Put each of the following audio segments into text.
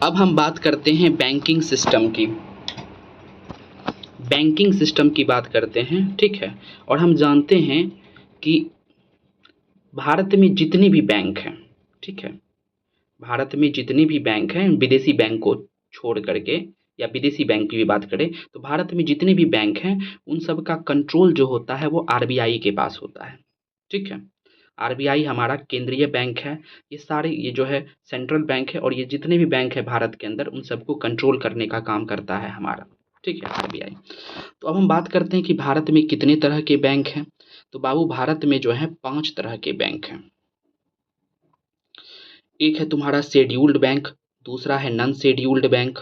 अब हम बात करते हैं बैंकिंग सिस्टम की। बैंकिंग सिस्टम की बात करते हैं, ठीक है। और हम जानते हैं कि भारत में जितने भी बैंक हैं, ठीक है, भारत में जितने भी बैंक हैं विदेशी बैंक को छोड़ करके, या विदेशी बैंक की भी बात करें तो भारत में जितने भी बैंक हैं उन सब का कंट्रोल जो होता है वो आरबीआई के पास होता है, ठीक है। आरबीआई हमारा केंद्रीय बैंक है। ये सारे ये जो है सेंट्रल बैंक है, और ये जितने भी बैंक है भारत के अंदर उन सबको कंट्रोल करने का काम करता है हमारा, ठीक है, आरबीआई। तो अब हम बात करते हैं कि भारत में कितने तरह के बैंक हैं। तो बाबू भारत में जो है 5 तरह के बैंक हैं। एक है तुम्हारा शेड्यूल्ड बैंक, दूसरा है नॉन शेड्यूल्ड बैंक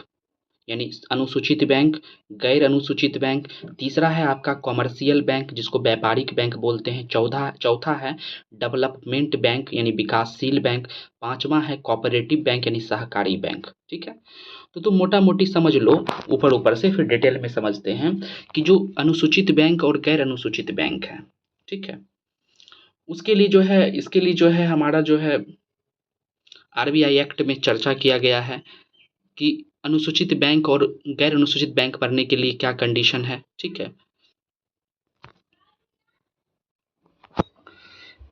यानी अनुसूचित बैंक, गैर अनुसूचित बैंक, तीसरा है आपका कॉमर्शियल बैंक जिसको व्यापारिक बैंक बोलते हैं, चौथा है डेवलपमेंट बैंक यानी विकासशील बैंक, पांचवा है कोऑपरेटिव बैंक यानी सहकारी बैंक, ठीक है। तो तुम मोटा मोटी समझ लो ऊपर ऊपर से, फिर डिटेल में समझते हैं कि जो अनुसूचित बैंक और गैर अनुसूचित बैंक है, ठीक है, उसके लिए जो है, इसके लिए जो है हमारा जो है आरबीआई एक्ट में चर्चा किया गया है कि अनुसूचित बैंक और गैर अनुसूचित बैंक बनने के लिए क्या कंडीशन है, ठीक है।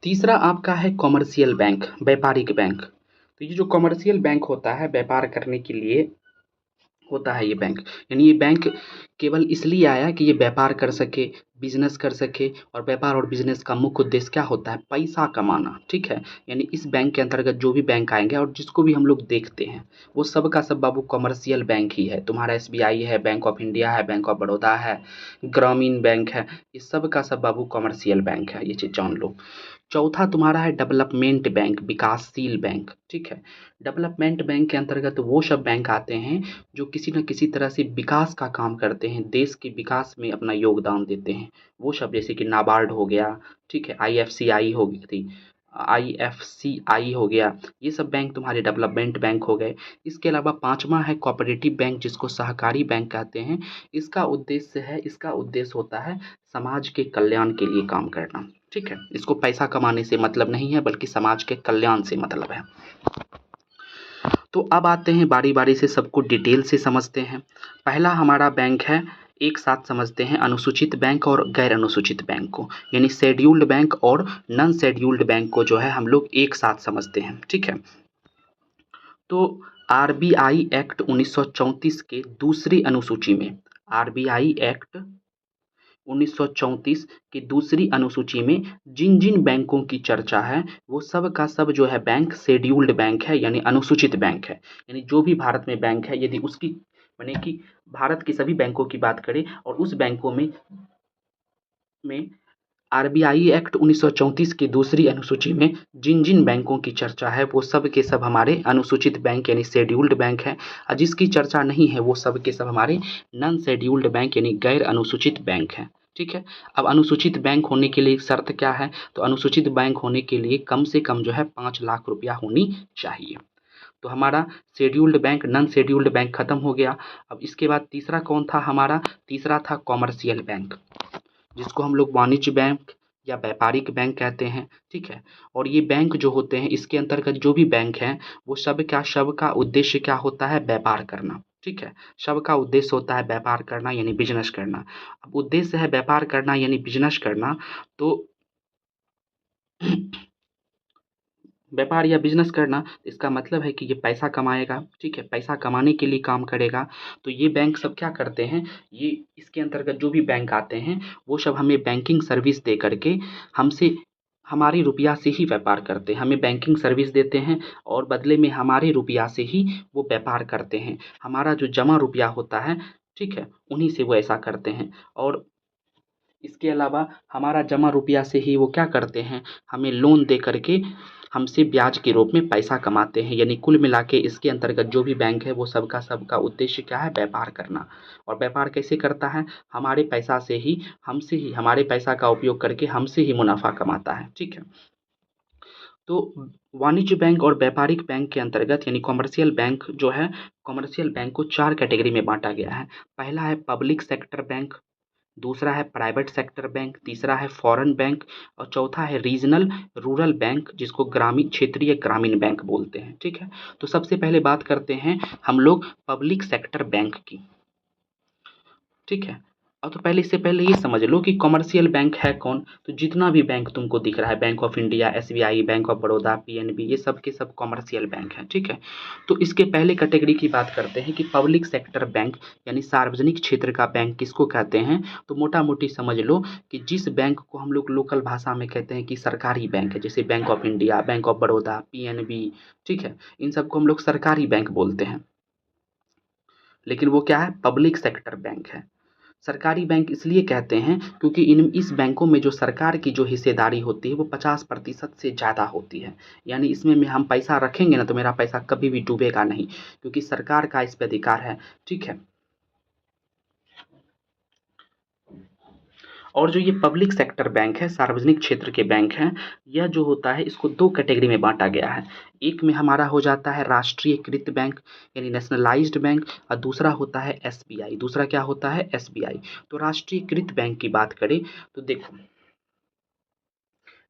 तीसरा आपका है कॉमर्शियल बैंक, व्यापारिक बैंक। तो ये जो कॉमर्शियल बैंक होता है व्यापार करने के लिए होता है ये बैंक, यानी ये बैंक केवल इसलिए आया कि ये व्यापार कर सके, बिजनेस कर सके, और व्यापार और बिजनेस का मुख्य उद्देश्य क्या होता है, पैसा कमाना, ठीक है। यानी इस बैंक के अंतर्गत जो भी बैंक आएंगे और जिसको भी हम लोग देखते हैं वो सब का सब बाबू कमर्शियल बैंक ही है। तुम्हारा एसबीआई है, बैंक ऑफ इंडिया है, बैंक ऑफ बड़ौदा है, ग्रामीण बैंक है, ये सब का सब बाबू कमर्शियल बैंक है, ये चीज़ जान लो। चौथा तुम्हारा है डेवलपमेंट बैंक, विकासशील बैंक, ठीक है। डेवलपमेंट बैंक के अंतर्गत वो सब बैंक आते हैं जो किसी न किसी तरह से विकास का काम करते हैं, देश के विकास में अपना योगदान देते हैं। वो सब जैसे कि नाबार्ड हो गया, ठीक है, आईएफसीआई हो गई थी, आईएफसीआई हो गया, ये सब बैंक तुम्हारे डेवलपमेंट बैंक हो गए। इसके अलावा पांचवा है कोऑपरेटिव बैंक जिसको सहकारी बैंक कहते हैं। इसका उद्देश्य होता है समाज के कल्याण के लिए काम करना, ठीक है। इसको पैसा कमाने से मतलब नहीं है बल्कि समाज के कल्याण से मतलब है। तो अब आते हैं बारी बारी से सबको डिटेल से समझते हैं। पहला हमारा बैंक है, एक साथ समझते हैं, अनुसूचित बैंक और गैर अनुसूचित बैंक को, यानी शेड्यूल्ड बैंक और नॉन शेड्यूल्ड बैंक को जो है हम लोग एक साथ समझते हैं, ठीक है। तो आरबीआई एक्ट 1934 के दूसरी अनुसूची में, आरबीआई एक्ट 1934 की दूसरी अनुसूची में जिन जिन बैंकों की चर्चा है वो सब का सब जो है बैंक शेड्यूल्ड बैंक है यानी अनुसूचित बैंक है। यानी जो भी भारत में बैंक है यदि उसकी माने कि भारत के सभी बैंकों की बात करें और उस बैंकों में आरबीआई एक्ट 1934 की दूसरी अनुसूची में जिन जिन बैंकों की चर्चा है वो सब के सब हमारे अनुसूचित बैंक यानी शेड्यूल्ड बैंक है, और जिसकी चर्चा नहीं है वो सब के सब हमारे नॉन शेड्यूल्ड बैंक यानी गैर अनुसूचित बैंक हैं, ठीक है। अब अनुसूचित बैंक होने के लिए शर्त क्या है, तो अनुसूचित बैंक होने के लिए कम से कम जो है 5 लाख रुपया होनी चाहिए। तो हमारा scheduled bank non scheduled bank खत्म हो गया। अब इसके बाद तीसरा कौन था हमारा, तीसरा था कॉमर्शियल बैंक जिसको हम लोग वाणिज्य बैंक या व्यापारिक बैंक कहते हैं, ठीक है। और ये बैंक जो होते हैं इसके अंतर्गत जो भी बैंक हैं वो सबका उद्देश्य क्या होता है, व्यापार करना, ठीक है। सबका उद्देश्य होता है व्यापार करना यानी बिजनेस करना। अब उद्देश्य है व्यापार करना यानी बिजनेस करना, तो व्यापार या बिजनेस करना, इसका मतलब है कि ये पैसा कमाएगा, ठीक है, पैसा कमाने के लिए काम करेगा। तो ये बैंक सब क्या करते हैं, ये इसके अंतर्गत जो भी बैंक आते हैं वो सब हमें बैंकिंग सर्विस दे करके हमसे हमारी रुपया से ही व्यापार करते हैं, हमें बैंकिंग सर्विस देते हैं और बदले में हमारे रुपया से ही वो व्यापार करते हैं। हमारा जो जमा रुपया होता है, ठीक है, उन्हीं से वो ऐसा करते हैं। और इसके अलावा हमारा जमा रुपया से ही वो क्या करते हैं, हमें लोन दे करके हमसे ब्याज के रूप में पैसा कमाते हैं। यानी कुल मिला के इसके अंतर्गत जो भी बैंक है वो सबका उद्देश्य क्या है, व्यापार करना। और व्यापार कैसे करता है, हमारे पैसा से ही, हमसे ही, हमारे पैसा का उपयोग करके हमसे ही मुनाफा कमाता है, ठीक है। तो वाणिज्य बैंक और व्यापारिक बैंक के अंतर्गत यानी कॉमर्शियल बैंक जो है, कॉमर्शियल बैंक को 4 कैटेगरी में बांटा गया है। पहला है पब्लिक सेक्टर बैंक, दूसरा है प्राइवेट सेक्टर बैंक, तीसरा है फॉरेन बैंक और चौथा है रीजनल रूरल बैंक, जिसको ग्रामीण क्षेत्रीय ग्रामीण बैंक बोलते हैं। ठीक है, तो सबसे पहले बात करते हैं हम लोग पब्लिक सेक्टर बैंक की। ठीक है, और तो पहले, इससे पहले ये समझ लो कि कॉमर्शियल बैंक है कौन। तो जितना भी बैंक तुमको दिख रहा है, bank of India, SBI, bank of Baroda, PNB, ये सब के सब कॉमर्शियल बैंक हैं। ठीक है, तो इसके पहले कैटेगरी की बात करते हैं कि पब्लिक सेक्टर बैंक यानी सार्वजनिक क्षेत्र का बैंक किसको कहते हैं। तो मोटा मोटी समझ लो कि जिस बैंक को हम लोग लोकल भाषा में कहते हैं कि सरकारी बैंक है, जैसे bank of India, bank of Baroda, PNB, ठीक है, इन सबको हम लोग सरकारी बैंक बोलते हैं, लेकिन वो क्या है, पब्लिक सेक्टर बैंक है। सरकारी बैंक इसलिए कहते हैं क्योंकि इस बैंकों में जो सरकार की जो हिस्सेदारी होती है वो 50% से ज़्यादा होती है। यानी इसमें हम पैसा रखेंगे ना तो मेरा पैसा कभी भी डूबेगा नहीं, क्योंकि सरकार का इस पर अधिकार है। ठीक है, और जो ये पब्लिक सेक्टर बैंक है, सार्वजनिक क्षेत्र के बैंक हैं, यह जो होता है इसको दो कैटेगरी में बांटा गया है। एक में हमारा हो जाता है राष्ट्रीयकृत बैंक यानी नेशनलाइज्ड बैंक, और दूसरा होता है एसबीआई। दूसरा क्या होता है, एसबीआई। तो राष्ट्रीयकृत बैंक की बात करें तो देखो,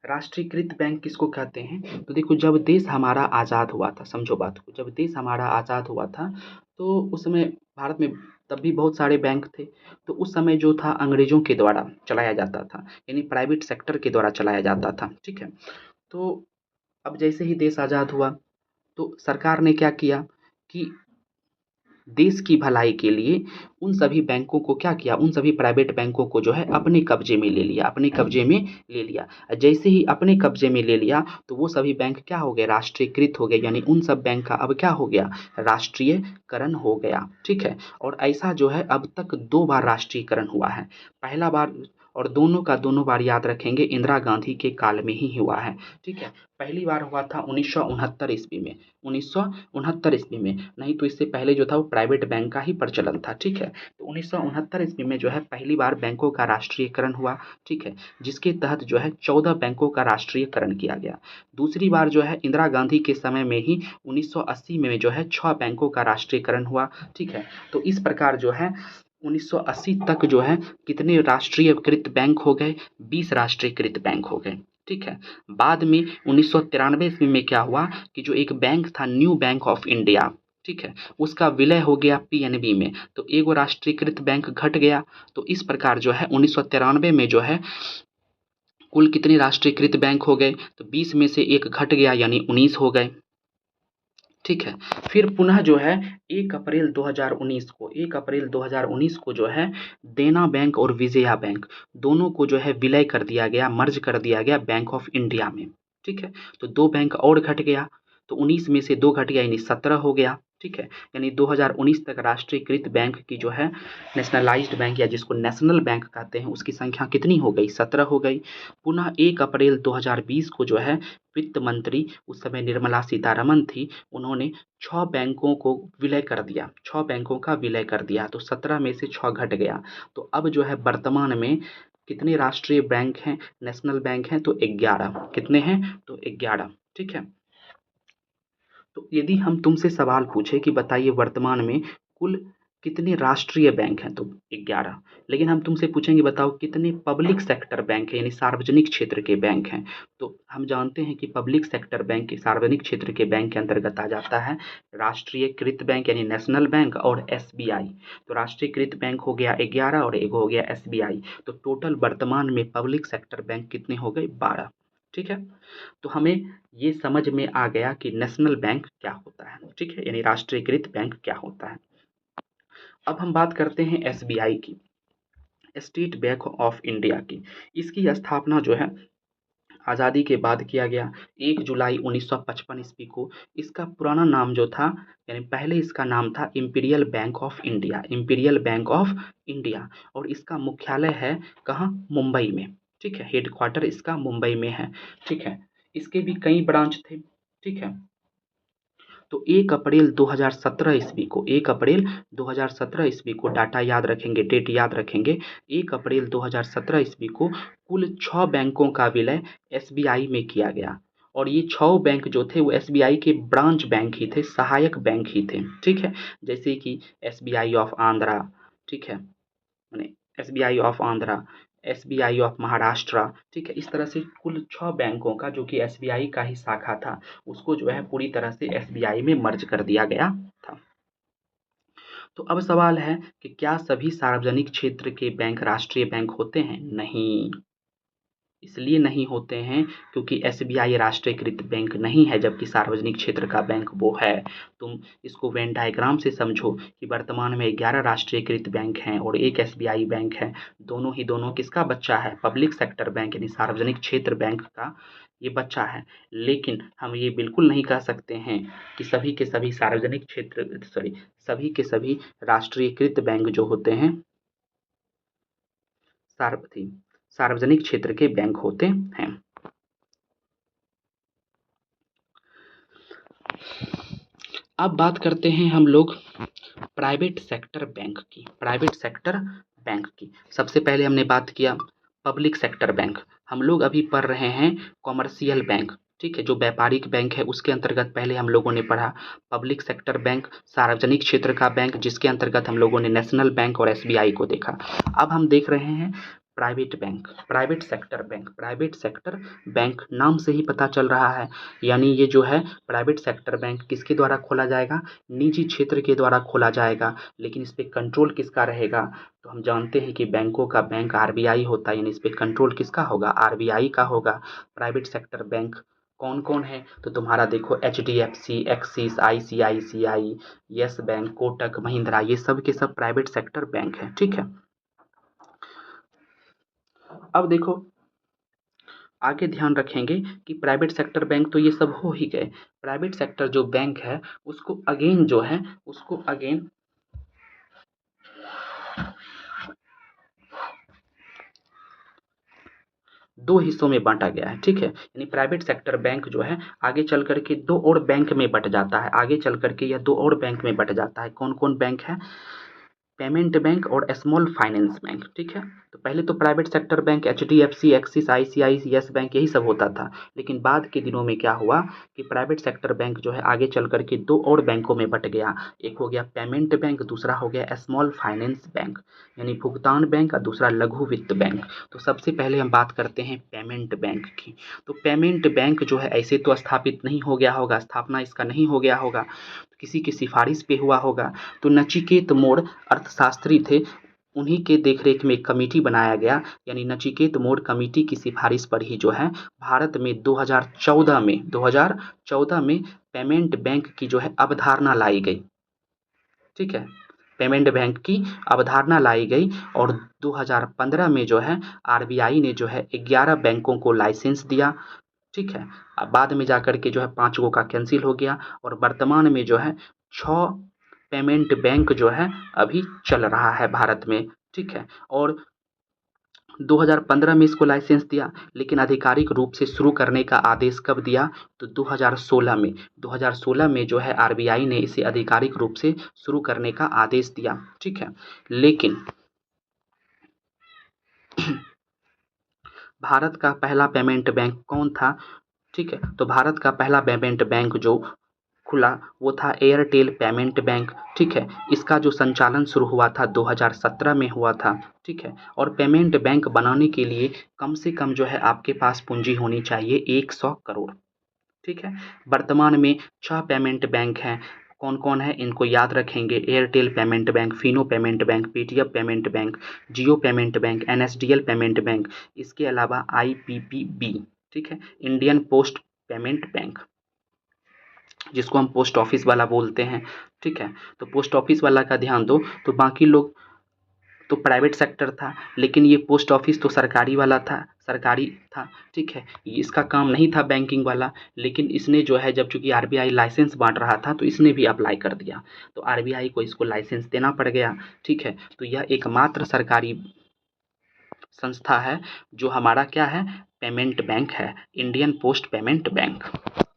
राष्ट्रीयकृत बैंक किसको कहते हैं, तो देखो जब देश हमारा आज़ाद हुआ था, समझो बात को, जब देश हमारा आज़ाद हुआ था तो उस समय भारत में तब भी बहुत सारे बैंक थे। तो उस समय जो था अंग्रेज़ों के द्वारा चलाया जाता था, यानी प्राइवेट सेक्टर के द्वारा चलाया जाता था। ठीक है, तो अब जैसे ही देश आज़ाद हुआ तो सरकार ने क्या किया कि देश की भलाई के लिए उन सभी बैंकों को क्या किया, उन सभी प्राइवेट बैंकों को जो है अपने कब्जे में ले लिया, अपने कब्जे में ले लिया। जैसे ही अपने कब्जे में ले लिया तो वो सभी बैंक क्या हो गए, राष्ट्रीयकृत हो गए, यानी उन सब बैंक का अब क्या हो गया, राष्ट्रीयकरण हो गया। ठीक है, और ऐसा जो है अब तक 2 बार राष्ट्रीयकरण हुआ है। पहला बार, और दोनों का दोनों बार याद रखेंगे, इंदिरा गांधी के काल में ही हुआ है। ठीक है, पहली बार हुआ था 1969 ईस्वी में, 1969 ईस्वी में, नहीं तो इससे पहले जो था वो प्राइवेट बैंक का ही प्रचलन था। ठीक है, तो 1969 ईस्वी में जो है पहली बार बैंकों का राष्ट्रीयकरण हुआ। ठीक है, जिसके तहत जो है 14 बैंकों का राष्ट्रीयकरण किया गया। दूसरी बार जो है इंदिरा गांधी के समय में ही 1980 में जो है 6 बैंकों का राष्ट्रीयकरण हुआ। ठीक है, तो इस प्रकार जो है 1980 तक जो है कितने राष्ट्रीयकृत बैंक हो गए, 20 राष्ट्रीयकृत बैंक हो गए। ठीक है, बाद में 1993 ईस्वी में क्या हुआ कि जो एक बैंक था न्यू बैंक ऑफ इंडिया, ठीक है, उसका विलय हो गया पीएनबी में, तो एगो राष्ट्रीयकृत बैंक घट गया। तो इस प्रकार जो है 1993 में जो है कुल कितने राष्ट्रीयकृत बैंक हो गए, तो 20 में से एक घट गया यानी 19 हो गए। ठीक है, फिर पुनः जो है 1 अप्रैल 2019 को, 1 अप्रैल 2019 को जो है देना बैंक और विजया बैंक दोनों को जो है विलय कर दिया गया, मर्ज कर दिया गया बैंक ऑफ इंडिया में। ठीक है, तो 2 बैंक और घट गया, तो 19 में से 2 घट गया यानी 17 हो गया। ठीक है, यानी 2019 तक राष्ट्रीयकृत बैंक की जो है नेशनलाइज्ड बैंक या जिसको नेशनल बैंक कहते हैं उसकी संख्या कितनी हो गई, 17 हो गई। पुनः 1 अप्रैल 2020 को जो है वित्त मंत्री, उस समय निर्मला सीतारमन थी, उन्होंने 6 बैंकों को विलय कर दिया, 6 बैंकों का विलय कर दिया, तो 17 में से 6 घट गया। तो अब जो है वर्तमान में कितने राष्ट्रीय बैंक हैं, नेशनल बैंक हैं, तो 11। कितने हैं, तो 11। ठीक है, तो यदि हम तुमसे सवाल पूछे कि बताइए वर्तमान में कुल कितने राष्ट्रीय बैंक हैं, तो 11। लेकिन हम तुमसे पूछेंगे बताओ कितने पब्लिक सेक्टर बैंक हैं यानी सार्वजनिक क्षेत्र के बैंक हैं, तो हम जानते हैं कि पब्लिक सेक्टर बैंक सार्वजनिक क्षेत्र के बैंक के अंतर्गत आ जाता है राष्ट्रीयकृत बैंक यानी नेशनल बैंक और एसबीआई। तो राष्ट्रीयकृत बैंक हो गया 11 और एक हो गया एसबीआई, तो टोटल वर्तमान में पब्लिक सेक्टर बैंक कितने हो गए, 12। ठीक है, तो हमें ये समझ में आ गया कि नेशनल बैंक क्या होता है। ठीक है, यानी राष्ट्रीयकृत बैंक क्या होता है। अब हम बात करते हैं एसबीआई की, स्टेट बैंक ऑफ इंडिया की। इसकी स्थापना जो है आज़ादी के बाद किया गया 1 जुलाई 1955 ईस्वी को। इसका पुराना नाम जो था, यानी पहले इसका नाम था imperial bank of India, imperial bank of India, और इसका मुख्यालय है कहाँ, मुंबई में। ठीक है, हेडक्वार्टर इसका मुंबई में है। ठीक है, इसके भी कई ब्रांच थे। ठीक है, तो 1 अप्रैल 2017 ईस्वी को, 1 अप्रैल 2017 ईस्वी को डाटा याद रखेंगे, डेट याद रखेंगे, 1 अप्रैल 2017 ईस्वी को कुल 6 बैंकों का विलय एसबीआई में किया गया। और ये 6 बैंक जो थे वो एसबीआई के ब्रांच बैंक ही थे, सहायक बैंक ही थे। ठीक है, जैसे कि एसबीआई ऑफ आंध्रा, ठीक है, माने SBI of Andhra, SBI of Maharashtra, ठीक है। इस तरह से कुल 6 बैंकों का जो कि SBI का ही शाखा था उसको जो है पूरी तरह से SBI में मर्ज कर दिया गया था। तो अब सवाल है कि क्या सभी सार्वजनिक क्षेत्र के बैंक राष्ट्रीय बैंक होते हैं? नहीं, इसलिए नहीं होते हैं क्योंकि SBI राष्ट्रीयकृत बैंक नहीं है, जबकि सार्वजनिक क्षेत्र का बैंक वो है। तुम इसको वेन डायग्राम से समझो कि वर्तमान में 11 राष्ट्रीयकृत बैंक हैं और एक SBI बैंक है। दोनों किसका बच्चा है? पब्लिक सेक्टर बैंक यानी सार्वजनिक क्षेत्र बैंक का ये बच्चा है। लेकिन हम ये बिल्कुल नहीं कह सकते हैं कि सभी के सभी सार्वजनिक क्षेत्र सभी के सभी राष्ट्रीयकृत बैंक जो होते हैं सार्वजनिक क्षेत्र के बैंक होते हैं। अब बात करते हैं हम लोग प्राइवेट सेक्टर बैंक की। सबसे पहले हमने बात किया पब्लिक सेक्टर बैंक। हम लोग अभी पढ़ रहे हैं कॉमर्शियल बैंक, ठीक है, जो व्यापारिक बैंक है उसके अंतर्गत पहले हम लोगों ने पढ़ा पब्लिक सेक्टर बैंक, सार्वजनिक क्षेत्र का बैंक, जिसके अंतर्गत हम लोगों ने नेशनल बैंक और SBI को देखा। अब हम देख रहे हैं private bank, private sector bank नाम से ही पता चल रहा है, यानी ये जो है प्राइवेट सेक्टर बैंक किसके द्वारा खोला जाएगा? निजी क्षेत्र के द्वारा खोला जाएगा। लेकिन इस पे कंट्रोल किसका रहेगा? तो हम जानते हैं कि बैंकों का बैंक RBI होता है, यानी इस पे कंट्रोल किसका होगा? RBI का होगा। प्राइवेट सेक्टर बैंक कौन कौन है? तो तुम्हारा देखो HDFC, axis, ICICI, yes bank, Kotak Mahindra, ये सब के सब प्राइवेट सेक्टर बैंक है, ठीक है। अब देखो आगे ध्यान रखेंगे कि प्राइवेट सेक्टर बैंक तो ये सब हो ही गए। प्राइवेट सेक्टर जो बैंक है उसको अगेन दो हिस्सों में बांटा गया है, ठीक है। यानी प्राइवेट सेक्टर बैंक जो है आगे चल करके दो और बैंक में बट जाता है, आगे चल करके यह दो और बैंक में बट जाता है। कौन कौन बैंक है? पेमेंट बैंक और स्मॉल फाइनेंस बैंक, ठीक है। तो पहले तो private sector bank HDFC, axis, ICICI, yes bank यही सब होता था। लेकिन बाद के दिनों में क्या हुआ कि प्राइवेट सेक्टर बैंक जो है आगे चल करके दो और बैंकों में बट गया। एक हो गया पेमेंट बैंक, दूसरा हो गया स्मॉल फाइनेंस बैंक यानी भुगतान बैंक, और दूसरा लघु वित्त बैंक। तो सबसे पहले हम बात करते हैं पेमेंट बैंक की। तो पेमेंट बैंक जो है ऐसे तो स्थापित नहीं हो गया होगा, स्थापना इसका नहीं हो गया होगा, किसी की सिफारिश पे हुआ होगा। तो नचिकेत मोड़ अर्थशास्त्री थे, उन्हीं के देखरेख में एक कमेटी बनाया गया, यानी नचिकेत मोड़ कमेटी की सिफारिश पर ही जो है भारत में 2014 में पेमेंट बैंक की जो है अवधारणा लाई गई, ठीक है। पेमेंट बैंक की अवधारणा लाई गई और 2015 में जो है RBI ने जो है 11 बैंकों को लाइसेंस दिया, ठीक है। अब बाद में जाकर के जो है 5 गो का कैंसिल हो गया और वर्तमान में जो है 6 पेमेंट बैंक जो है अभी चल रहा है भारत में, ठीक है। और 2015 में इसको लाइसेंस दिया, लेकिन आधिकारिक रूप से शुरू करने का आदेश कब दिया? तो 2016 में जो है RBI ने इसे आधिकारिक रूप से शुरू करने का आदेश दिया, ठीक है। लेकिन भारत का पहला पेमेंट बैंक कौन था? ठीक है, तो भारत का पहला पेमेंट बैंक जो खुला वो था एयरटेल पेमेंट बैंक, ठीक है। इसका जो संचालन शुरू हुआ था 2017 में हुआ था, ठीक है। और पेमेंट बैंक बनाने के लिए कम से कम जो है आपके पास पूंजी होनी चाहिए 100 करोड़, ठीक है। वर्तमान में 6 पेमेंट बैंक हैं। कौन कौन है इनको याद रखेंगे? Airtel payment bank, Fino payment bank, Paytm payment bank, Jio payment bank, NSDL payment bank, इसके अलावा IPPB, ठीक है, इंडियन पोस्ट पेमेंट बैंक, जिसको हम पोस्ट ऑफिस वाला बोलते हैं, ठीक है। तो पोस्ट ऑफिस वाला का ध्यान दो। तो बाकी लोग तो प्राइवेट सेक्टर था, लेकिन ये पोस्ट ऑफिस तो सरकारी था, ठीक है। इसका काम नहीं था बैंकिंग वाला, लेकिन इसने जो है जब चूंकि RBI लाइसेंस बांट रहा था तो इसने भी अप्लाई कर दिया, तो RBI को इसको लाइसेंस देना पड़ गया, ठीक है। तो यह एकमात्र सरकारी संस्था है जो हमारा क्या है? पेमेंट बैंक है, इंडियन पोस्ट पेमेंट बैंक,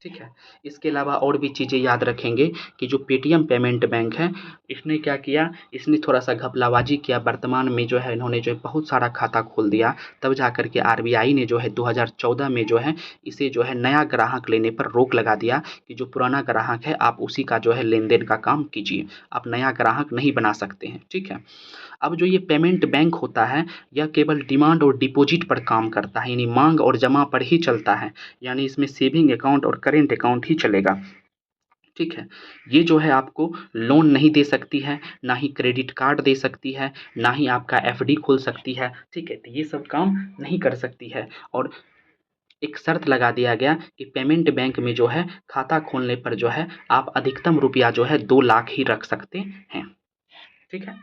ठीक है। इसके अलावा और भी चीज़ें याद रखेंगे कि जो पेटीएम पेमेंट बैंक है इसने क्या किया? इसने थोड़ा सा घपलाबाजी किया। वर्तमान में जो है इन्होंने जो है बहुत सारा खाता खोल दिया, तब जा कर के RBI ने जो है 2014 में जो है इसे जो है नया ग्राहक लेने पर रोक लगा दिया कि जो पुराना ग्राहक है आप उसी का जो है लेन देन का काम कीजिए, आप नया ग्राहक नहीं बना सकते हैं, ठीक है। अब जो ये पेमेंट बैंक होता है यह केवल डिमांड और डिपॉजिट पर काम करता है, यानी मांग और जमा पर ही चलता है, यानी इसमें सेविंग अकाउंट और करेंट अकाउंट ही चलेगा। ठीक है, ये जो है आपको लोन नहीं दे सकती है, ना ही क्रेडिट कार्ड दे सकती है, ना ही आपका एफडी खोल सकती है। ठीक है, तो ये सब काम नहीं कर सकती है। और एक शर्त लगा दिया गया कि पेमेंट बैंक में जो है खाता खोलने पर जो है आप अधिकतम रुपया जो है 2 लाख ही रख सकते हैं। ठीक है,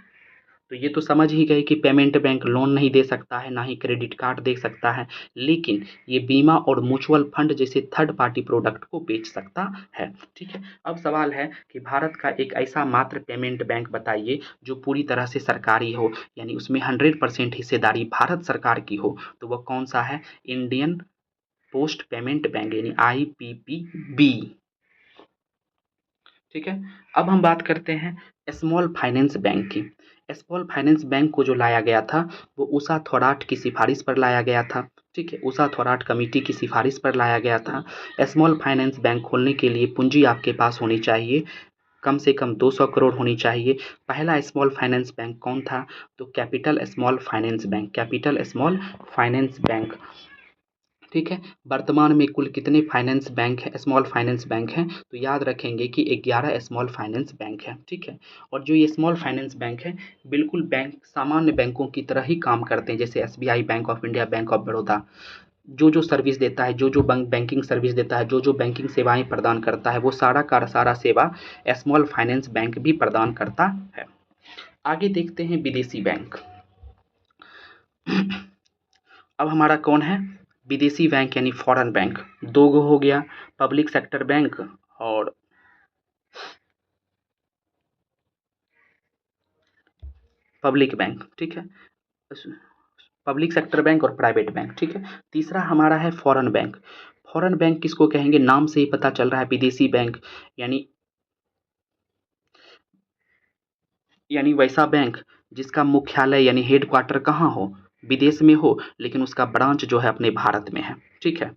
तो ये तो समझ ही गए कि पेमेंट बैंक लोन नहीं दे सकता है, ना ही क्रेडिट कार्ड दे सकता है, लेकिन ये बीमा और म्यूचुअल फंड जैसे थर्ड पार्टी प्रोडक्ट को बेच सकता है। ठीक है, अब सवाल है कि भारत का एक ऐसा मात्र पेमेंट बैंक बताइए जो पूरी तरह से सरकारी हो, यानी उसमें 100% हिस्सेदारी भारत सरकार की हो, तो वह कौन सा है? इंडियन पोस्ट पेमेंट बैंक, यानी IPPB। ठीक है, अब हम बात करते हैं स्मॉल फाइनेंस बैंक की। स्मॉल फाइनेंस बैंक को जो लाया गया था वो उषा थोराट की सिफारिश पर लाया गया था। ठीक है, उषा थोराट कमेटी की सिफारिश पर लाया गया था। स्मॉल फाइनेंस बैंक खोलने के लिए पूंजी आपके पास होनी चाहिए, कम से कम 200 करोड़ होनी चाहिए। पहला स्मॉल फाइनेंस बैंक कौन था? तो capital small finance bank, capital small finance bank. ठीक है, वर्तमान में कुल कितने फाइनेंस बैंक है, स्मॉल फाइनेंस बैंक हैं? तो याद रखेंगे कि 11 स्मॉल फाइनेंस बैंक है। ठीक है, और जो ये स्मॉल फाइनेंस बैंक है बिल्कुल बैंक सामान्य बैंकों की तरह ही काम करते हैं, जैसे SBI, bank of India, bank of Baroda. जो सर्विस देता है, जो बैंकिंग सर्विस देता है, जो बैंकिंग सेवाएं प्रदान करता है, वो सारा का सारा सेवा स्मॉल फाइनेंस बैंक भी प्रदान करता है। आगे देखते हैं विदेशी बैंक। अब हमारा कौन है? विदेशी बैंक यानी फॉरेन बैंक। दो गो हो गया, पब्लिक सेक्टर बैंक और पब्लिक बैंक। ठीक है, पब्लिक सेक्टर बैंक और प्राइवेट बैंक। ठीक है, तीसरा हमारा है फॉरेन बैंक। फॉरेन बैंक किसको कहेंगे? नाम से ही पता चल रहा है, विदेशी बैंक, यानी वैसा बैंक जिसका मुख्यालय यानी हेड क्वार्टर कहाँ हो? विदेश में हो, लेकिन उसका ब्रांच जो है अपने भारत में है। ठीक है,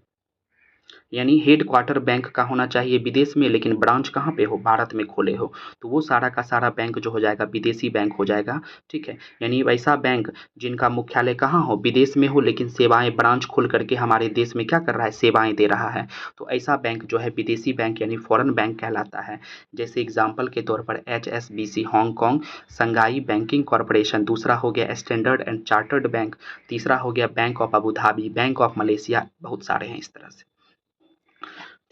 यानी हेड क्वार्टर बैंक का होना चाहिए विदेश में, लेकिन ब्रांच कहाँ पे हो? भारत में खोले हो, तो वो सारा का सारा बैंक जो हो जाएगा विदेशी बैंक हो जाएगा। ठीक है, यानी वैसा बैंक जिनका मुख्यालय कहाँ हो? विदेश में हो, लेकिन सेवाएं ब्रांच खोल करके हमारे देश में क्या कर रहा है? सेवाएं दे रहा है, तो ऐसा बैंक जो है विदेशी बैंक यानी फॉरेन बैंक कहलाता है। जैसे एग्जाम्पल के तौर पर HSBC हांगकॉन्ग, संघाई बैंकिंग कॉरपोरेशन, दूसरा हो गया स्टैंडर्ड एंड चार्टर्ड बैंक, तीसरा हो गया bank of Abu Dhabi, bank of Malaysia, बहुत सारे हैं इस तरह से।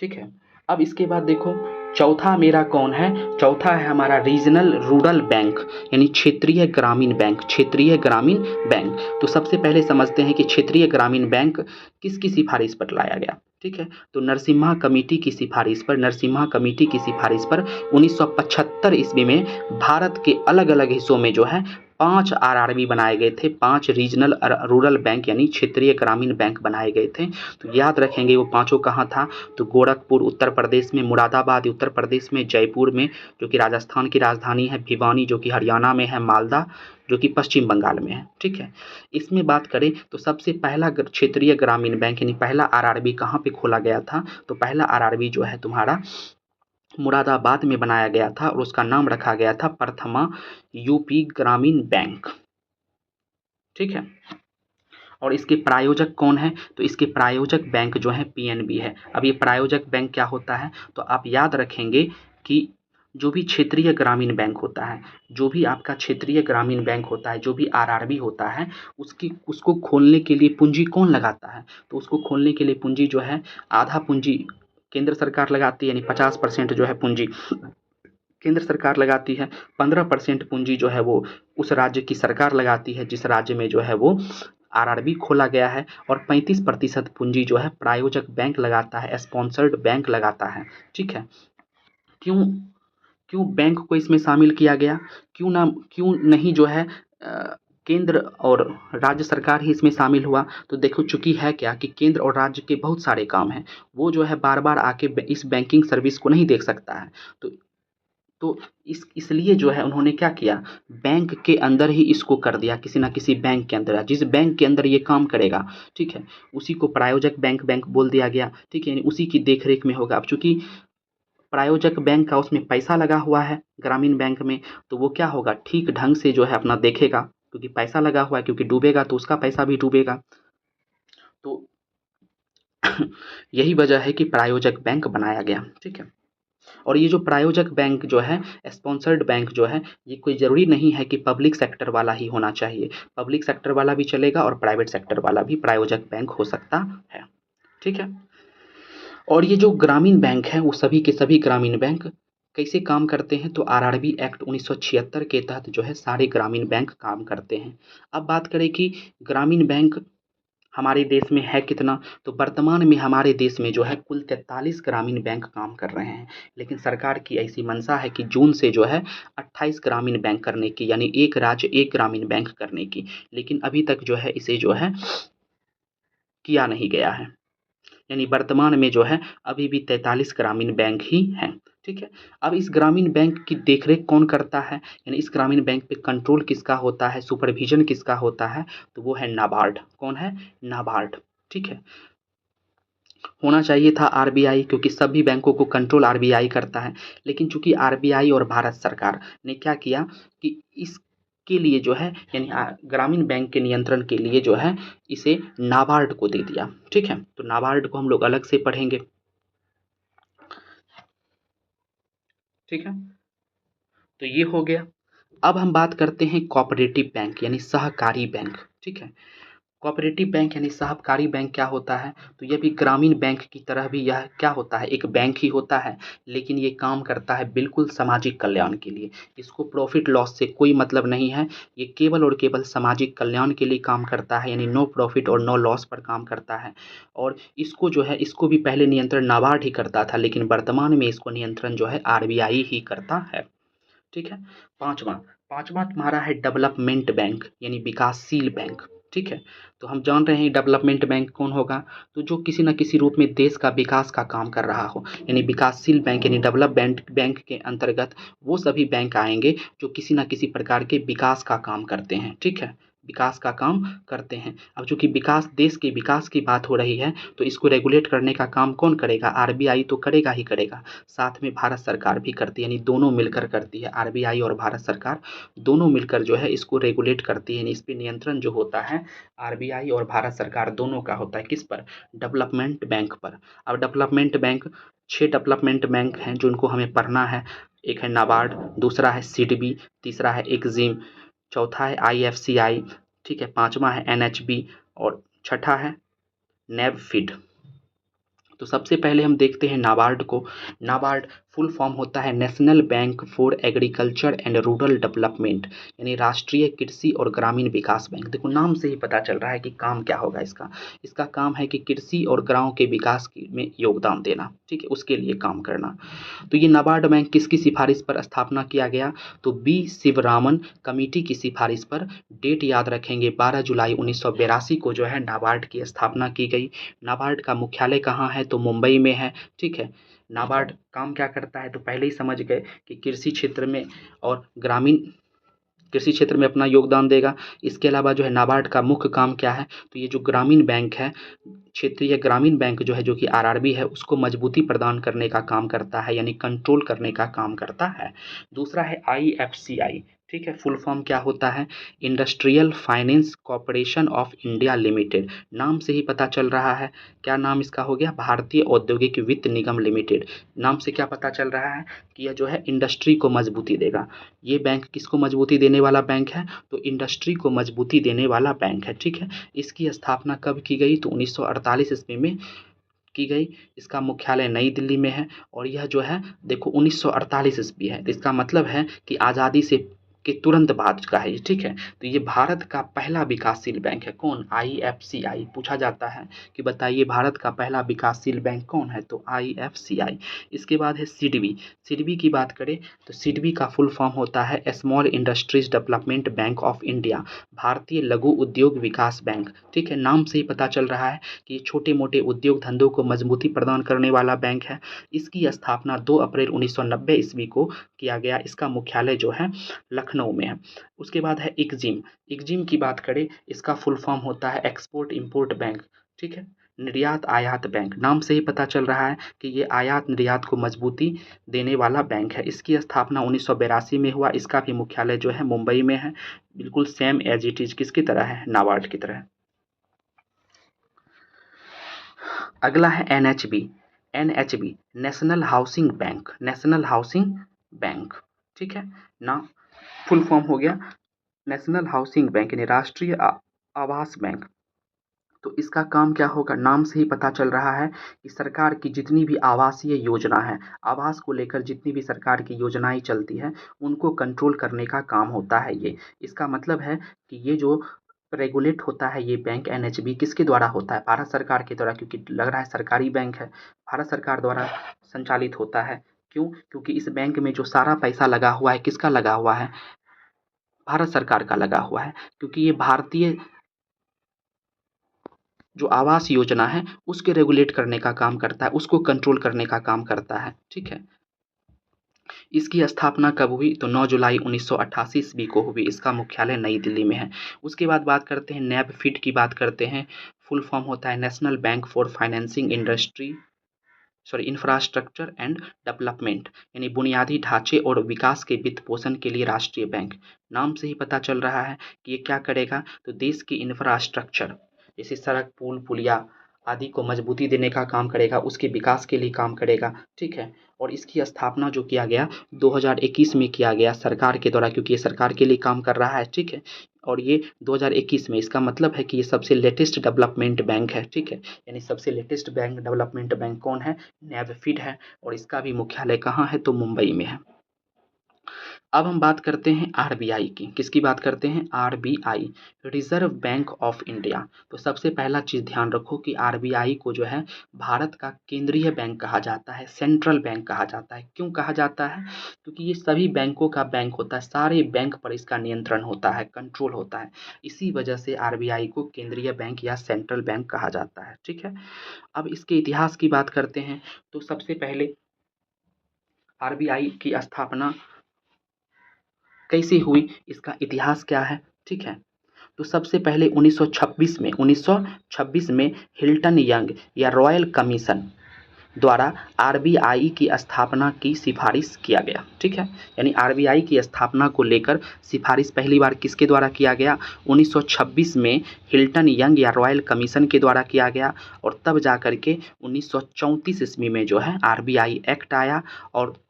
ठीक है, अब इसके बाद देखो चौथा मेरा कौन है? चौथा है हमारा रीजनल रूरल बैंक, यानी क्षेत्रीय ग्रामीण बैंक, क्षेत्रीय ग्रामीण बैंक। तो सबसे पहले समझते हैं कि क्षेत्रीय ग्रामीण बैंक किसकी सिफारिश पर लाया गया। ठीक है, तो नरसिम्हा कमेटी की सिफारिश पर, नरसिम्हा कमेटी की सिफारिश पर 1975 ईस्वी में भारत के अलग अलग हिस्सों में जो है 5 RRB बनाए गए थे, 5 रीजनल रूरल बैंक यानी क्षेत्रीय ग्रामीण बैंक बनाए गए थे। तो याद रखेंगे वो पांचों कहाँ था? तो गोरखपुर उत्तर प्रदेश में, मुरादाबाद उत्तर प्रदेश में, जयपुर में जो कि राजस्थान की राजधानी है, भिवानी जो कि हरियाणा में है, मालदा जो कि पश्चिम बंगाल में है। ठीक है, इसमें बात करें तो सबसे पहला क्षेत्रीय ग्रामीण बैंक यानी पहला RRB कहाँ पे खोला गया था? तो पहला RRB जो है तुम्हारा मुरादाबाद में बनाया गया था और उसका नाम रखा गया था प्रथमा UP ग्रामीण बैंक। ठीक है, और इसके प्रायोजक कौन है? तो इसके प्रायोजक बैंक जो है PNB है। अब ये प्रायोजक बैंक क्या होता है? तो आप याद रखेंगे कि जो भी क्षेत्रीय ग्रामीण बैंक होता है, जो भी आपका क्षेत्रीय ग्रामीण बैंक होता है, जो भी RRB होता है, उसको खोलने के लिए पूंजी कौन लगाता है? तो उसको खोलने के लिए पूंजी जो है आधा पूंजी केंद्र सरकार लगाती है, यानी 50% जो है पूंजी केंद्र सरकार लगाती है, 15% पूंजी जो है वो उस राज्य की सरकार लगाती है जिस राज्य में जो है वो RRB खोला गया है, और 35% पूंजी जो है प्रायोजक बैंक लगाता है, स्पॉन्सर्ड बैंक लगाता है। ठीक है, क्यों क्यों बैंक को इसमें शामिल किया गया? क्यों नहीं जो है केंद्र और राज्य सरकार ही इसमें शामिल हुआ? तो देखो चूंकि है क्या कि केंद्र और राज्य के बहुत सारे काम हैं, वो जो है बार बार आके इस बैंकिंग सर्विस को नहीं देख सकता है, तो इसलिए जो है उन्होंने क्या किया, बैंक के अंदर ही इसको कर दिया, किसी ना किसी बैंक के अंदर, जिस बैंक के अंदर ये काम करेगा, ठीक है, उसी को प्रायोजक बैंक बोल दिया गया। ठीक है, यानी उसी की देखरेख में होगा। अब चूंकि प्रायोजक बैंक का उसमें पैसा लगा हुआ है ग्रामीण बैंक में, तो वो क्या होगा, ठीक ढंग से जो है अपना देखेगा, क्योंकि पैसा लगा हुआ है, क्योंकि डूबेगा तो उसका पैसा भी डूबेगा। तो यही वजह है कि प्रायोजक बैंक बनाया गया, ठीक है। और ये जो प्रायोजक बैंक जो है, स्पॉन्सर्ड बैंक जो है, ये कोई ज़रूरी नहीं है कि पब्लिक सेक्टर वाला ही होना चाहिए। पब्लिक सेक्टर वाला भी चलेगा और प्राइवेट सेक्टर वाला भी प्रायोजक बैंक हो सकता है, ठीक है। और ये जो ग्रामीण बैंक हैं वो सभी के सभी ग्रामीण बैंक कैसे काम करते हैं, तो आरआरबी एक्ट 1976 के तहत जो है सारे ग्रामीण बैंक काम करते हैं। अब बात करें कि ग्रामीण बैंक हमारे देश में है कितना, तो वर्तमान में हमारे देश में जो है कुल 43 ग्रामीण बैंक काम कर रहे हैं। लेकिन सरकार की ऐसी मंशा है कि जून से जो है 28 ग्रामीण बैंक करने की, यानी एक राज्य एक ग्रामीण बैंक करने की, लेकिन अभी तक जो है इसे जो है किया नहीं गया है। यानी वर्तमान में जो है अभी भी 43 ग्रामीण बैंक ही हैं, ठीक है। अब इस ग्रामीण बैंक की देखरेख कौन करता है, यानी इस ग्रामीण बैंक पे कंट्रोल किसका होता है, सुपरविजन किसका होता है, तो वो है नाबार्ड। कौन है, नाबार्ड, ठीक है। होना चाहिए था आरबीआई, क्योंकि सभी बैंकों को कंट्रोल आरबीआई करता है। लेकिन चूंकि आरबीआई और भारत सरकार ने क्या किया कि इसके लिए जो है, यानी ग्रामीण बैंक के नियंत्रण के लिए जो है इसे नाबार्ड को दे दिया, ठीक है। तो नाबार्ड को हम लोग अलग से पढ़ेंगे, ठीक है। तो ये हो गया। अब हम बात करते हैं कोऑपरेटिव बैंक यानी सहकारी बैंक, ठीक है। कोऑपरेटिव बैंक यानी सहकारी बैंक क्या होता है, तो ये भी ग्रामीण बैंक की तरह भी यह क्या होता है, एक बैंक ही होता है। लेकिन ये काम करता है बिल्कुल सामाजिक कल्याण के लिए। इसको प्रॉफिट लॉस से कोई मतलब नहीं है, ये केवल और केवल सामाजिक कल्याण के लिए काम करता है, यानी नो प्रॉफिट और नो लॉस पर काम करता है। और इसको जो है, इसको भी पहले नियंत्रण नाबार्ड ही करता था, लेकिन वर्तमान में इसको नियंत्रण जो है आरबीआई ही करता है, ठीक है। पांचवा पांचवा तुम्हारा है डेवलपमेंट बैंक यानी विकासशील बैंक, ठीक है। तो हम जान रहे हैं डेवलपमेंट बैंक कौन होगा, तो जो किसी न किसी रूप में देश का विकास का काम कर रहा हो, यानी विकासशील बैंक यानी डेवलपमेंट बैंक के अंतर्गत वो सभी बैंक आएंगे जो किसी न किसी प्रकार के विकास का काम करते हैं, ठीक है, विकास का काम करते हैं। अब चूंकि विकास, देश के विकास की बात हो रही है, तो इसको रेगुलेट करने का काम कौन करेगा, आरबीआई तो करेगा ही करेगा, साथ में भारत सरकार भी करती है, यानी दोनों मिलकर करती है, आरबीआई और भारत सरकार दोनों मिलकर जो है इसको रेगुलेट करती है, यानी इस पर नियंत्रण जो होता है आरबीआई और भारत सरकार दोनों का होता है। किस पर, डेवलपमेंट बैंक पर। अब डेवलपमेंट बैंक, 6 डेवलपमेंट बैंक हैं जिनको हमें पढ़ना है। एक है नाबार्ड, दूसरा है सीडबी, तीसरा है एक्जिम, चौथा है आईएफसीआई, ठीक है, पांचवा है एनएचबी और छठा है नेबफिड। तो सबसे पहले हम देखते हैं नाबार्ड को। नाबार्ड फुल फॉर्म होता है national bank for agriculture and rural development, यानी राष्ट्रीय कृषि और ग्रामीण विकास बैंक। देखो नाम से ही पता चल रहा है कि काम क्या होगा इसका। इसका काम है कि कृषि और गांव के विकास में योगदान देना, ठीक है, उसके लिए काम करना। तो ये नाबार्ड बैंक किसकी सिफारिश पर स्थापना किया गया, तो बी शिवरामन कमेटी की सिफारिश पर, डेट याद रखेंगे 12 जुलाई 1982 को जो है नाबार्ड की स्थापना की गई। नाबार्ड का मुख्यालय कहाँ है, तो मुंबई में है, ठीक है। नाबार्ड काम क्या करता है, तो पहले ही समझ गए कि कृषि क्षेत्र में और ग्रामीण कृषि क्षेत्र में अपना योगदान देगा। इसके अलावा जो है नाबार्ड का मुख्य काम क्या है, तो ये जो ग्रामीण बैंक है, क्षेत्रीय ग्रामीण बैंक जो है, जो कि आरआरबी है, उसको मजबूती प्रदान करने का काम करता है, यानी कंट्रोल करने का काम करता है। दूसरा है आईएफसीआई, ठीक है, फुल फॉर्म क्या होता है, industrial finance corporation of India limited. नाम से ही पता चल रहा है, क्या नाम इसका हो गया, भारतीय औद्योगिक वित्त निगम लिमिटेड। नाम से क्या पता चल रहा है कि यह जो है इंडस्ट्री को मजबूती देगा। ये बैंक किसको मजबूती देने वाला बैंक है, तो इंडस्ट्री को मजबूती देने वाला बैंक है, ठीक है। इसकी स्थापना कब की गई, तो 1948 ईस्वी में की गई। इसका मुख्यालय नई दिल्ली में है। और यह जो है देखो 1948 ईस्वी है, तो इसका मतलब है कि आज़ादी से के तुरंत बाद का है, ठीक है। तो ये भारत का पहला विकासशील बैंक है। कौन, आईएफसीआई। पूछा जाता है कि बताइए भारत का पहला विकासशील बैंक कौन है, तो आईएफसीआई। इसके बाद है सिडबी। सिडबी की बात करें तो सिडबी का फुल फॉर्म होता है small industries development bank of India, भारतीय लघु उद्योग विकास बैंक, ठीक है। नाम से ही पता चल रहा है कि छोटे मोटे उद्योग धंधों को मजबूती प्रदान करने वाला बैंक है। इसकी स्थापना 2 अप्रैल 1990 ईस्वी को किया गया। इसका मुख्यालय जो है लखनऊ में है। उसके बाद है एक्जिम। एक्जिम की बात करें, इसका फुल फॉर्म होता है एक्सपोर्ट इंपोर्ट बैंक, ठीक है। निर्यात आयात बैंक, नाम से ही पता चल रहा है कि ये आयात निर्यात को मजबूती देने वाला बैंक है। इसकी स्थापना 1982 में हुआ। इसका भी मुख्यालय जो है मुंबई में है। बिल्कुल सेम एज इट इज किसकी तरह है, नाबार्ड की तरह। अगला है NHB. NHB national housing bank, national housing bank, ठीक है ना। फुल फॉर्म हो गया नेशनल हाउसिंग बैंक यानी राष्ट्रीय आवास बैंक। तो इसका काम क्या होगा, नाम से ही पता चल रहा है कि सरकार की जितनी भी आवासीय योजना है, आवास को लेकर जितनी भी सरकार की योजनाएं चलती है, उनको कंट्रोल करने का काम होता है ये। इसका मतलब है कि ये जो रेगुलेट होता है ये बैंक एनएचबी किसके द्वारा होता है, भारत सरकार के द्वारा, क्योंकि लग रहा है सरकारी बैंक है, भारत सरकार द्वारा संचालित होता है। क्यों, क्योंकि इस बैंक में जो सारा पैसा लगा हुआ है किसका लगा हुआ है, भारत सरकार का लगा हुआ है। क्योंकि ये भारतीय जो आवास योजना है उसके रेगुलेट करने का काम करता है, उसको कंट्रोल करने का काम करता है, ठीक है। इसकी स्थापना कब हुई, तो 9 जुलाई 1988 ईस्वी को हुई। इसका मुख्यालय नई दिल्ली में है। उसके बाद बात करते हैं नैबफिड की, बात करते हैं। फुल फॉर्म होता है national bank for financing infrastructure and development, यानी बुनियादी ढांचे और विकास के वित्त पोषण के लिए राष्ट्रीय बैंक। नाम से ही पता चल रहा है कि ये क्या करेगा, तो देश की इंफ्रास्ट्रक्चर जैसे सड़क, पुल, पुलिया आदि को मजबूती देने का काम करेगा, उसके विकास के लिए काम करेगा, ठीक है। और इसकी स्थापना जो किया गया 2021 में किया गया सरकार के द्वारा, क्योंकि ये सरकार के लिए काम कर रहा है, ठीक है। और ये 2021 में, इसका मतलब है कि ये सबसे लेटेस्ट डेवलपमेंट बैंक है, ठीक है। यानी सबसे लेटेस्ट बैंक डेवलपमेंट बैंक कौन है, नैबफिड है। और इसका भी मुख्यालय कहाँ है, तो मुंबई में है। अब हम बात करते हैं आरबीआई की, किसकी बात करते हैं, RBI, reserve bank of India. तो सबसे पहला चीज़ ध्यान रखो कि आरबीआई को जो है भारत का केंद्रीय बैंक कहा जाता है, सेंट्रल बैंक कहा जाता है। क्यों कहा जाता है, क्योंकि ये सभी बैंकों का बैंक होता है, सारे बैंक पर इसका नियंत्रण होता है, कंट्रोल होता है। इसी वजह से आरबीआई को केंद्रीय बैंक या सेंट्रल बैंक कहा जाता है, ठीक है। अब इसके इतिहास की बात करते हैं। तो सबसे पहले आरबीआई की स्थापना कैसे हुई, इसका इतिहास क्या है, ठीक है। तो सबसे पहले 1926 में हिल्टन यंग या रॉयल कमीशन द्वारा आरबीआई की स्थापना की सिफारिश किया गया, ठीक है। यानी आरबीआई की स्थापना को लेकर सिफारिश पहली बार किसके द्वारा किया गया, 1926 में हिल्टन यंग या रॉयल कमीशन के द्वारा किया गया। और तब जा कर के 1934 ईस्वी में जो है आरबीआई एक्ट आया। और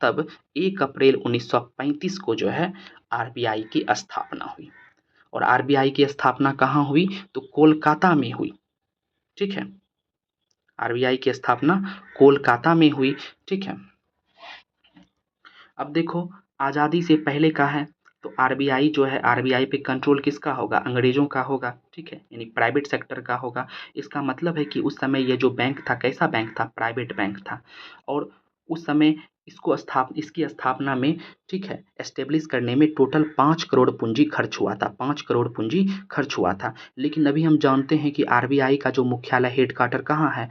तब 1 अप्रैल 1935 को जो है आरबीआई की स्थापना हुई। और आरबीआई की स्थापना कहाँ हुई, तो कोलकाता में हुई, ठीक है। आरबीआई की स्थापना कोलकाता में हुई, ठीक है। अब देखो आज़ादी से पहले का है, तो आरबीआई जो है, आरबीआई पे कंट्रोल किसका होगा, अंग्रेजों का होगा, ठीक है, यानी प्राइवेट सेक्टर का होगा। इसका मतलब है कि उस समय ये जो बैंक था कैसा बैंक था, प्राइवेट बैंक था। और उस समय इसकी स्थापना में, ठीक है, एस्टेब्लिश करने में टोटल 5 करोड़ पूंजी खर्च हुआ था, 5 करोड़ पूंजी खर्च हुआ था। लेकिन अभी हम जानते हैं कि आरबीआई का जो मुख्यालय हेडक्वार्टर कहाँ है,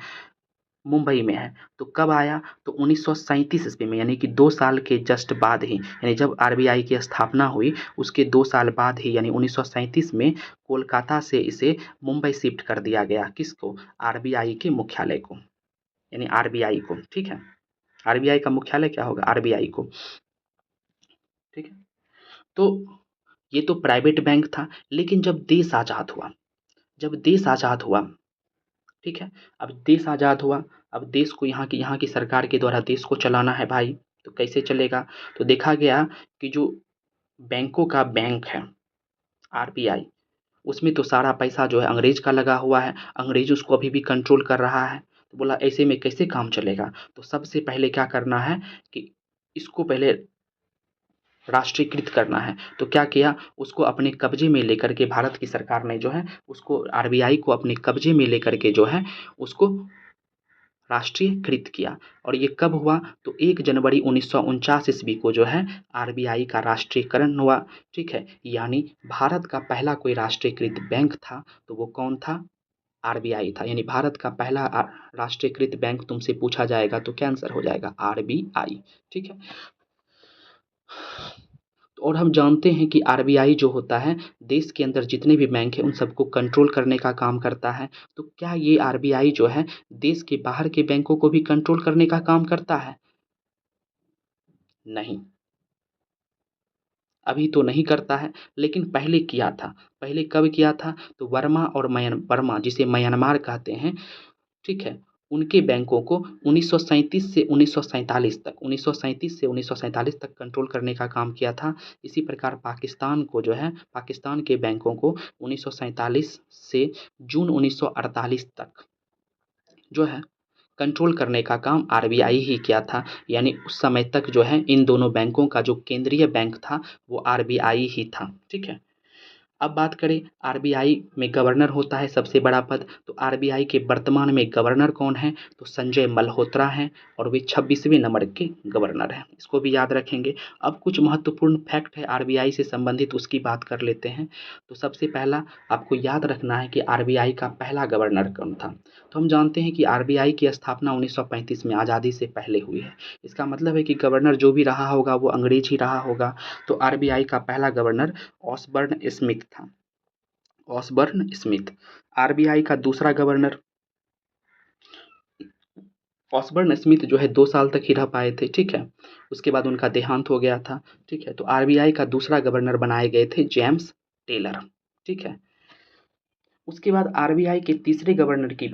मुंबई में है। तो कब आया, तो 1937 ईस्वी में, यानी कि 2 साल के जस्ट बाद ही, यानी जब आरबीआई की स्थापना हुई उसके 2 साल बाद ही, यानी 1937 में कोलकाता से इसे मुंबई शिफ्ट कर दिया गया। किसको, आरबीआई के मुख्यालय को, यानी आरबीआई को, ठीक है। आरबीआई का मुख्यालय क्या होगा, आरबीआई को, ठीक है। तो ये तो प्राइवेट बैंक था। लेकिन जब देश आज़ाद हुआ, जब देश आज़ाद हुआ, ठीक है, अब देश आज़ाद हुआ, अब देश को यहाँ की सरकार के द्वारा देश को चलाना है भाई, तो कैसे चलेगा। तो देखा गया कि जो बैंकों का बैंक है आरबीआई, उसमें तो सारा पैसा जो है अंग्रेज का लगा हुआ है, अंग्रेज उसको अभी भी कंट्रोल कर रहा है। तो बोला ऐसे में कैसे काम चलेगा। तो सबसे पहले क्या करना है कि इसको पहले राष्ट्रीयकृत करना है। तो क्या किया, उसको अपने कब्जे में लेकर के भारत की सरकार ने जो है उसको, आरबीआई को अपने कब्जे में लेकर के जो है उसको राष्ट्रीयकृत किया। और ये कब हुआ, तो 1 जनवरी 1949 ईस्वी को जो है आरबीआई का राष्ट्रीयकरण हुआ, ठीक है। यानी भारत का पहला कोई राष्ट्रीयकृत बैंक था तो वो कौन था, आरबीआई था। यानी भारत का पहला राष्ट्रीयकृत बैंक तुमसे पूछा जाएगा तो क्या आंसर हो जाएगा, आरबीआई, ठीक है। और हम जानते हैं कि आरबीआई जो होता है देश के अंदर जितने भी बैंक हैं उन सबको कंट्रोल करने का काम करता है। तो क्या ये आरबीआई जो है देश के बाहर के बैंकों को भी कंट्रोल करने का काम करता है? नहीं, अभी तो नहीं करता है, लेकिन पहले किया था। पहले कब किया था? तो वर्मा जिसे म्यांमार कहते हैं, ठीक है, उनके बैंकों को 1937 से 1947 तक कंट्रोल करने का काम किया था। इसी प्रकार पाकिस्तान को जो है पाकिस्तान के बैंकों को 1947 से जून 1948 तक जो है कंट्रोल करने का काम आरबीआई ही किया था। यानी उस समय तक जो है इन दोनों बैंकों का जो केंद्रीय बैंक था वो आरबीआई ही था। ठीक है। अब बात करें आरबीआई में गवर्नर होता है सबसे बड़ा पद। तो आरबीआई के वर्तमान में गवर्नर कौन है? तो संजय मल्होत्रा हैं और वे 26वें नंबर के गवर्नर हैं। इसको भी याद रखेंगे। अब कुछ महत्वपूर्ण फैक्ट है आरबीआई से संबंधित, उसकी बात कर लेते हैं। तो सबसे पहला आपको याद रखना है कि आरबीआई का पहला गवर्नर कौन था। तो हम जानते हैं कि आरबीआई की स्थापना 1935 में आज़ादी से पहले हुई है। इसका मतलब है कि गवर्नर जो भी रहा होगा वो अंग्रेज ही रहा होगा। तो आरबीआई का पहला गवर्नर ऑसबर्न स्मिथ था। Osborne Smith. आरबीआई का दूसरा गवर्नर ऑसबर्न स्मिथ जो है 2 साल तक ही रह पाए थे। ठीक है। उसके बाद उनका देहांत हो गया था। ठीक है। तो आरबीआई का दूसरा गवर्नर बनाए गए थे जेम्स टेलर। ठीक है। उसके बाद आरबीआई के तीसरे गवर्नर की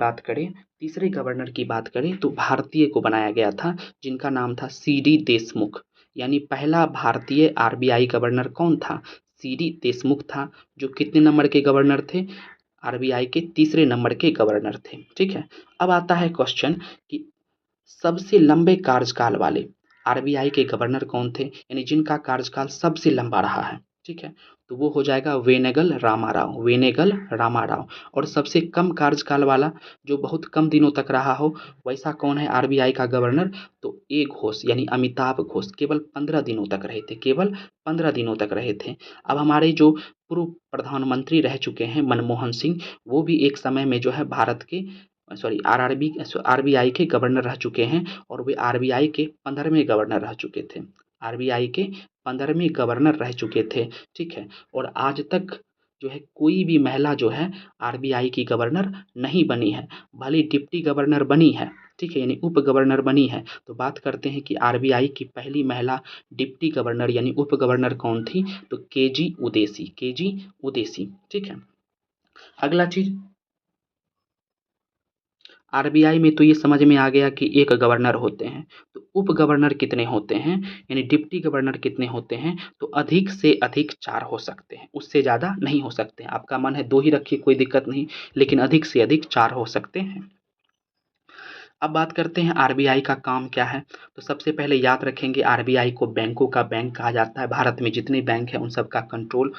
बात करें तो भारतीय को बनाया गया था जिनका नाम था सीडी देशमुख। यानी पहला भारतीय आरबीआई गवर्नर कौन था? सीडी देशमुख था, जो कितने नंबर के गवर्नर थे? आरबीआई के तीसरे नंबर के गवर्नर थे। ठीक है। अब आता है क्वेश्चन कि सबसे लंबे कार्यकाल वाले आरबीआई के गवर्नर कौन थे, यानी जिनका कार्यकाल सबसे लंबा रहा है। ठीक है। तो वो हो जाएगा वेनेगल रामाराव। और सबसे कम कार्यकाल वाला जो बहुत कम दिनों तक रहा हो वैसा कौन है आरबीआई का गवर्नर? तो ए घोष यानी अमिताभ घोष केवल 15 दिनों तक रहे थे। केवल 15 दिनों तक रहे थे। अब हमारे जो पूर्व प्रधानमंत्री रह चुके हैं मनमोहन सिंह, वो भी एक समय में जो है भारत के आरबीआई के गवर्नर रह चुके हैं और वे आरबीआई के 15वें गवर्नर रह चुके थे। आरबीआई के 15वें गवर्नर रह चुके थे। ठीक है। और आज तक जो है कोई भी महिला जो है आरबीआई की गवर्नर नहीं बनी है, भले डिप्टी गवर्नर बनी है। ठीक है। यानी उप गवर्नर बनी है। तो बात करते हैं कि आरबीआई की पहली महिला डिप्टी गवर्नर यानी उप गवर्नर कौन थी? तो केजी उदेसी। ठीक है। अगला चीज, आरबीआई में तो ये समझ में आ गया कि एक गवर्नर होते हैं। तो उप गवर्नर कितने होते हैं, यानी डिप्टी गवर्नर कितने होते हैं? तो अधिक से अधिक 4 हो सकते हैं, उससे ज़्यादा नहीं हो सकते हैं। आपका मन है 2 ही रखिए, कोई दिक्कत नहीं, लेकिन अधिक से अधिक 4 हो सकते हैं। अब बात करते हैं आरबीआई का काम क्या है। तो सबसे पहले याद रखेंगे आरबीआई को बैंकों का बैंक कहा जाता है। भारत में जितने बैंक हैं उन सब का कंट्रोल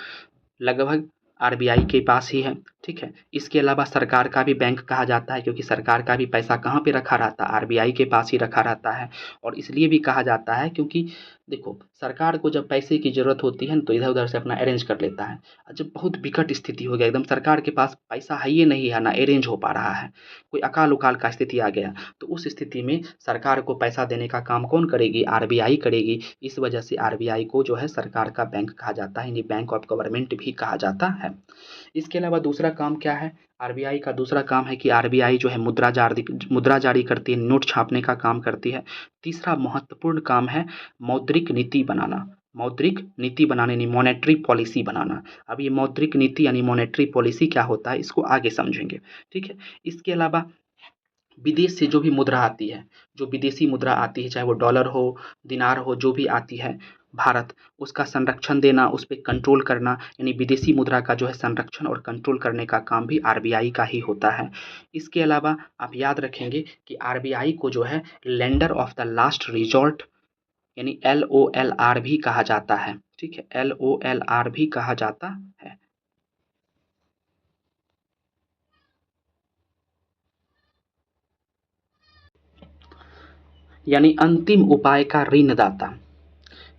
लगभग आरबीआई के पास ही है। ठीक है। इसके अलावा सरकार का भी बैंक कहा जाता है, क्योंकि सरकार का भी पैसा कहाँ पे रखा रहता है? आरबीआई के पास ही रखा रहता है। और इसलिए भी कहा जाता है क्योंकि देखो, सरकार को जब पैसे की ज़रूरत होती है ना तो इधर उधर से अपना अरेंज कर लेता है। और जब बहुत विकट स्थिति हो गया, एकदम सरकार के पास पैसा है ही नहीं है, ना अरेंज हो पा रहा है, कोई अकाल उकाल का स्थिति आ गया, तो उस स्थिति में सरकार को पैसा देने का काम कौन करेगी? आरबीआई करेगी। इस वजह से आरबीआई को जो है सरकार का बैंक कहा जाता है, यानी बैंक ऑफ गवर्नमेंट भी कहा जाता है। इसके अलावा दूसरा काम क्या है? आरबीआई का दूसरा काम है कि आरबीआई जो है मुद्रा जारी करती है, नोट छापने का काम करती है। तीसरा महत्वपूर्ण काम है मौद्रिक नीति बनाने यानी मॉनेटरी पॉलिसी बनाना। अब ये मौद्रिक नीति यानी मॉनेटरी पॉलिसी क्या होता है इसको आगे समझेंगे। ठीक है। इसके अलावा विदेश से जो भी मुद्रा आती है, जो विदेशी मुद्रा आती है, चाहे वो डॉलर हो, दिनार हो, जो भी आती है भारत, उसका संरक्षण देना, उस पे कंट्रोल करना, यानी विदेशी मुद्रा का जो है संरक्षण और कंट्रोल करने का काम भी आरबीआई का ही होता है। इसके अलावा आप याद रखेंगे कि आरबीआई को जो है lender of the last resort यानी LOLR भी कहा जाता है। ठीक है। LOLR भी कहा जाता है। यानी अंतिम उपाय का ऋणदाता।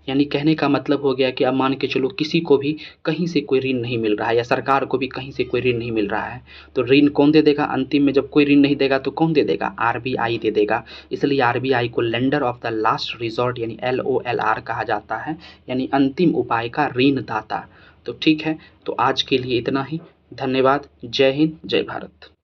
यानी कहने का मतलब हो गया कि अब मान के चलो किसी को भी कहीं से कोई ऋण नहीं मिल रहा है या सरकार को भी कहीं से कोई ऋण नहीं मिल रहा है, तो ऋण कौन दे देगा अंतिम में? जब कोई ऋण नहीं देगा तो कौन दे देगा? आरबीआई दे देगा। इसलिए आरबीआई को lender of the last resort यानी LOLR कहा जाता है, यानी अंतिम उपाय का ऋणदाता। तो ठीक है, तो आज के लिए इतना ही। धन्यवाद। जय हिंद, जय भारत।